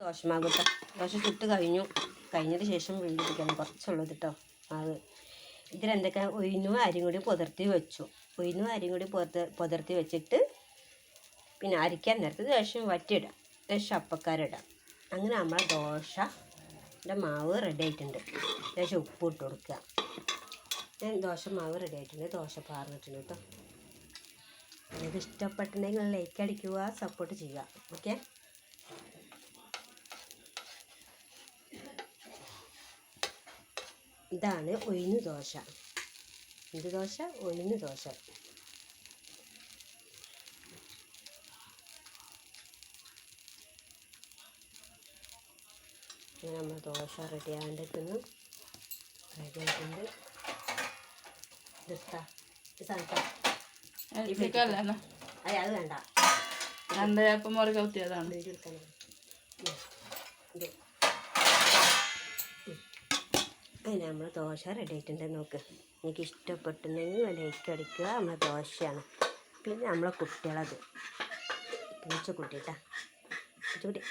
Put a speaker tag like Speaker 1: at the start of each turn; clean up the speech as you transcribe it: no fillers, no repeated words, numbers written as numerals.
Speaker 1: ദോശമാവ് കേട്ടോ. ദോശ ചുട്ട് കഴിഞ്ഞതിന് ശേഷം വീട്ടിരിക്കണം. കുറച്ചുള്ളത് കേട്ടോ മാവ്. ഇതിലെന്തൊക്കെ ഉഴുന്നും അരിയും കൂടി പുതിർത്തി വെച്ചു. ഉഴുന്നും അരിയും കൂടി പുതിർത്തി വെച്ചിട്ട് പിന്നെ അരിക്കാൻ നേരത്ത് ലേശം വറ്റിയിടാം, ലേശം അപ്പക്കാരിടാം. അങ്ങനെ നമ്മളെ ദോശൻ്റെ മാവ് റെഡി ആയിട്ടുണ്ട്. ലേശം ഉപ്പ് ഇട്ട് കൊടുക്കുക. ദോശ മാവ് റെഡി ആയിട്ടുണ്ട്. ദോശ പാർന്നിട്ടുണ്ട് കേട്ടോ. നിങ്ങൾക്ക് ഇഷ്ടപ്പെട്ടിട്ടുണ്ടെങ്കിൽ ലൈക്ക് അടിക്കുക, സപ്പോർട്ട് ചെയ്യുക. ഓക്കെ. ഇതാണ് ഉഴുന്ന് ദോശ. എന്ത് ദോശ? ഉഴുന്ന് ദോശ. അങ്ങനെ നമ്മൾ ദോശ റെഡി ആകേണ്ടിരിക്കുന്നു. റെഡി ആയിട്ടുണ്ട്. അത് വേണ്ട, അങ്ങനെ നമ്മൾ ദോശ റെഡി ആയിട്ടുണ്ട്. നോക്ക്, എനിക്ക് ഇഷ്ടപ്പെട്ടുണ്ടെങ്കിൽ ലൈക്ക് അടിക്കുക. നമ്മളെ ദോശയാണ്. പിന്നെ നമ്മളെ കുട്ടികളത് പൂച്ചക്കുട്ടി കേട്ടോ. പൂച്ചക്കുട്ടി